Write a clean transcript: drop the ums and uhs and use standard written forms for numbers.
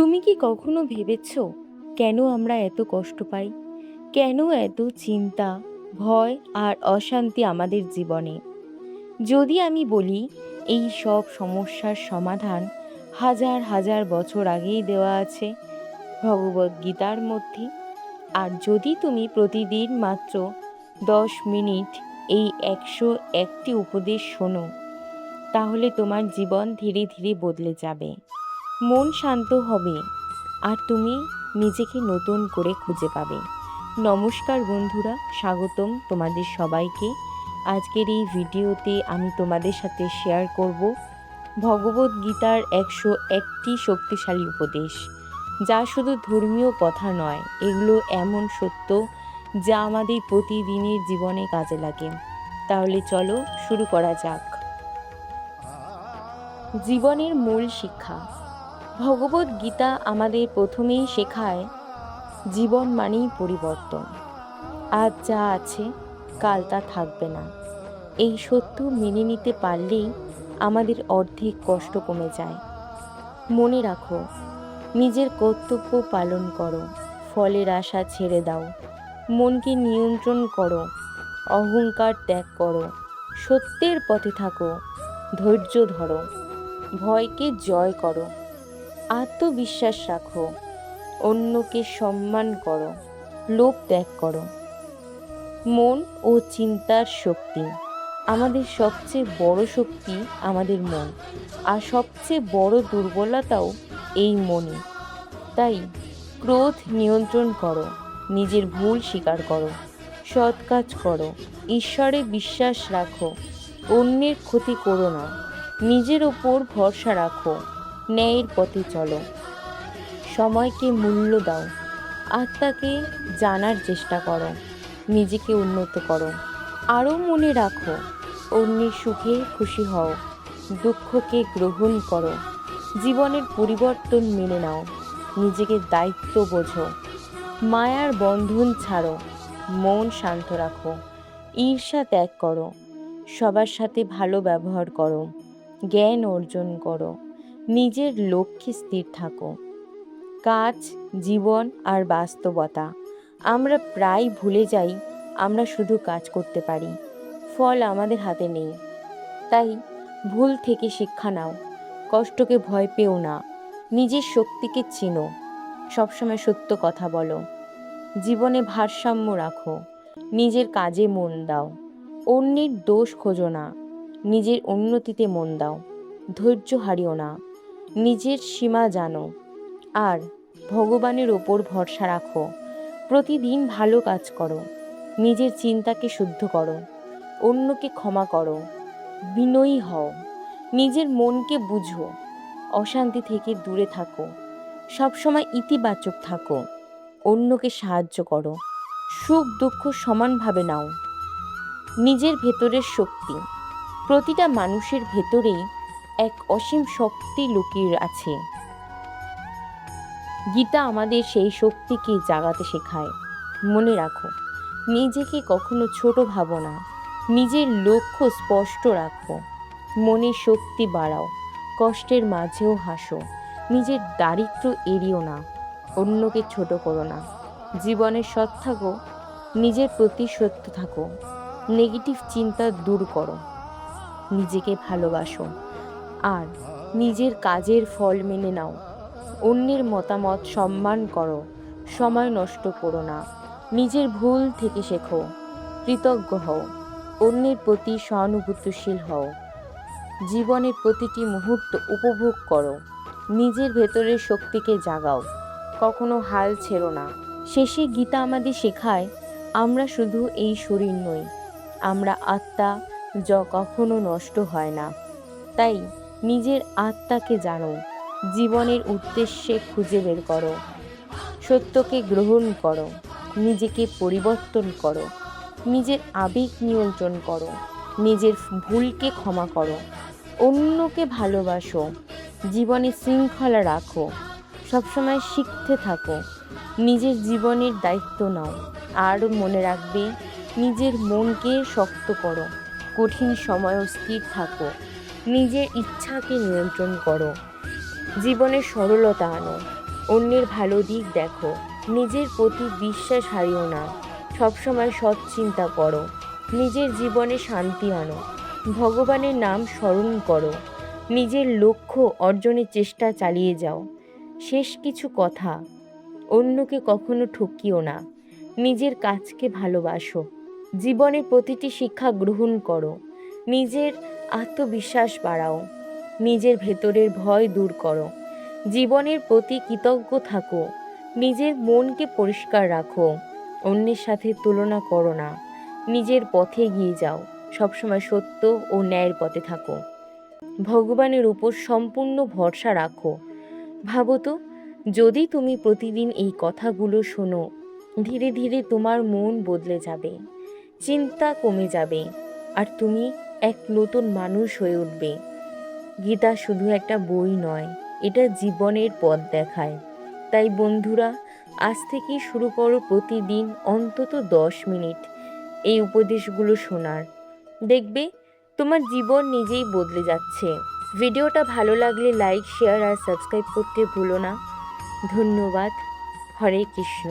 তুমি কি কখনো ভেবেছ কেন আমরা এত কষ্ট পাই? কেন এত চিন্তা, ভয় আর অশান্তি আমাদের জীবনে? যদি আমি বলি এই সব সমস্যার সমাধান হাজার হাজার বছর আগেই দেওয়া আছে ভগবদ্গীতার মধ্যে। আর যদি তুমি প্রতিদিন মাত্র 10 মিনিট এই 101টি উপদেশ শোনো, তাহলে তোমার জীবন ধীরে ধীরে বদলে যাবে, মন শান্ত হবে আর তুমি নিজেকে নতুন করে খুঁজে পাবে। নমস্কার বন্ধুরা, স্বাগতম তোমাদের সবাইকে। আজকের এই ভিডিওতে আমি তোমাদের সাথে শেয়ার করব ভগবদ্গীতার 101টি শক্তিশালী উপদেশ, যা শুধু ধর্মীয় কথা নয়, এগুলো এমন সত্য যা আমাদের প্রতিদিনের জীবনে কাজে লাগে। তাহলে চলো শুরু করা যাক। জীবনের মূল শিক্ষা। ভগবদ্গীতা আমাদের প্রথমেই শেখায় জীবন মানেই পরিবর্তন। আজ যা আছে কাল তা থাকবে না। এই সত্য মেনে নিতে পারলেই আমাদের অর্ধেক কষ্ট কমে যায়। মনে রাখো, নিজের কর্তব্য পালন করো, ফলের আশা ছেড়ে দাও, মনকে নিয়ন্ত্রণ করো, অহংকার ত্যাগ করো, সত্যের পথে থাকো, ধৈর্য ধরো, ভয়কে জয় করো, আত্মবিশ্বাস রাখো, অন্যকে সম্মান করো, লোভ ত্যাগ করো। মন ও চিন্তার শক্তি। আমাদের সবচেয়ে বড় শক্তি আমাদের মন, আর সবচেয়ে বড় দুর্বলতাও এই মনে। তাই ক্রোধ নিয়ন্ত্রণ করো, নিজের ভুল স্বীকার করো, সৎ কাজ করো, ঈশ্বরে বিশ্বাস রাখো, অন্যের ক্ষতি করো না, নিজের ওপর ভরসা রাখো, ন্যায়ের পথে চলো। সময়কে মূল্য দাও, আত্মাকে জানার চেষ্টা করো, নিজেকে উন্নত করো। আরও মনে রাখো, অন্যের সুখে খুশি হও, দুঃখকে গ্রহণ করো, জীবনের পরিবর্তন মেনে নাও, নিজেকে দায়িত্ব বোঝো, মায়ার বন্ধন ছাড়ো, মন শান্ত রাখো, ঈর্ষা ত্যাগ করো, সবার সাথে ভালো ব্যবহার করো, জ্ঞান অর্জন করো, নিজের লক্ষ্যে স্থির থাকো। কাজ, জীবন আর বাস্তবতা। আমরা প্রায় ভুলে যাই আমরা শুধু কাজ করতে পারি, ফল আমাদের হাতে নেই। তাই ভুল থেকে শিক্ষা নাও, কষ্টকে ভয় পেও না, নিজের শক্তিকে চেনো, সবসময় সত্য কথা বলো, জীবনে ভারসাম্য রাখো, নিজের কাজে মন দাও, অন্যের দোষ খোঁজো না, নিজের উন্নতিতে মন দাও, ধৈর্য হারিও না, নিজের সীমা জানো, আর ভগবানের ওপর ভরসা রাখো। প্রতিদিন ভালো কাজ করো, নিজের চিন্তাকে শুদ্ধ করো, অন্যকে ক্ষমা করো, বিনয়ী হও, নিজের মনকে বুঝো, অশান্তি থেকে দূরে থাকো, সবসময় ইতিবাচক থাকো, অন্যকে সাহায্য করো, সুখ দুঃখ সমানভাবে নাও। নিজের ভেতরের শক্তি। প্রতিটা মানুষের ভেতরেই এক অসীম শক্তি লুকিয়ে আছে। গীতা আমাদের সেই শক্তিকে জাগাতে শেখায়। মনে রাখো, নিজেকে কখনো ছোট ভাবো না, নিজের লক্ষ্য স্পষ্ট রাখো, মনে শক্তি বাড়াও, কষ্টের মাঝেও হাসো, নিজের দারিদ্র্য এড়িও না, অন্যকে ছোট করো না, জীবনে সৎ থাকো, নিজের প্রতি সত্য থাকো, নেগেটিভ চিন্তা দূর করো, নিজেকে ভালোবাসো, আর নিজের কাজের ফল মেনে নাও। অন্যের মতামত সম্মান করো, সময় নষ্ট করো না, নিজের ভুল থেকে শেখো, কৃতজ্ঞ হও, অন্যের প্রতি সহানুভূতিশীল হও, জীবনের প্রতিটি মুহূর্ত উপভোগ করো, নিজের ভেতরের শক্তিকে জাগাও, কখনো হাল ছেড়ো না। শেষে গীতা আমাদের শেখায়, আমরা শুধু এই শরীর নই, আমরা আত্মা, যা কখনো নষ্ট হয় না। তাই নিজের আত্মাকে জানো, জীবনের উদ্দেশ্যে খুঁজে বের করো, সত্যকে গ্রহণ করো, নিজেকে পরিবর্তন করো, নিজের আবেগ নিয়ন্ত্রণ করো, নিজের ভুলকে ক্ষমা করো, অন্যকে ভালোবাসো, জীবনে শৃঙ্খলা রাখো, সবসময় শিখতে থাকো, নিজের জীবনের দায়িত্ব নাও। আর মনে রাখবে, নিজের মনকে শক্ত করো, কঠিন সময়ও স্থির থাকো, নিজের ইচ্ছাকে নিয়ন্ত্রণ করো, জীবনে সরলতা আনো, অন্যের ভালো দিক দেখো, নিজের প্রতি বিশ্বাস হারিও না, সবসময় সৎ চিন্তা করো, নিজের জীবনে শান্তি আনো, ভগবানের নাম স্মরণ করো, নিজের লক্ষ্য অর্জনের চেষ্টা চালিয়ে যাও। শেষ কিছু কথা, অন্যকে কখনো ঠকিও না, নিজের কাজকে ভালোবাসো, জীবনের প্রতিটি শিক্ষা গ্রহণ করো, নিজের আত্মবিশ্বাস বাড়াও, নিজের ভেতরের ভয় দূর করো, জীবনের প্রতি কৃতজ্ঞ থাকো, নিজের মনকে পরিষ্কার রাখো, অন্যের সাথে তুলনা করো না, নিজের পথে এগিয়ে যাও, সবসময় সত্য ও ন্যায়ের পথে থাকো, ভগবানের উপর সম্পূর্ণ ভরসা রাখো। ভাবো তো, যদি তুমি প্রতিদিন এই কথাগুলো শোনো, ধীরে ধীরে তোমার মন বদলে যাবে, চিন্তা কমে যাবে, আর তুমি এক নতুন মানুষ হয়ে উঠবে। গীতা শুধু একটা বই নয়, এটা জীবনের পথ দেখায়। তাই বন্ধুরা, আজ থেকেই শুরু করো প্রতিদিন অন্তত 10 মিনিট এই উপদেশগুলো শোনার। দেখবে তোমার জীবন নিজেই বদলে যাচ্ছে। ভিডিওটা ভালো লাগলে লাইক, শেয়ার আর সাবস্ক্রাইব করতে ভুলো না। ধন্যবাদ। হরে কৃষ্ণ।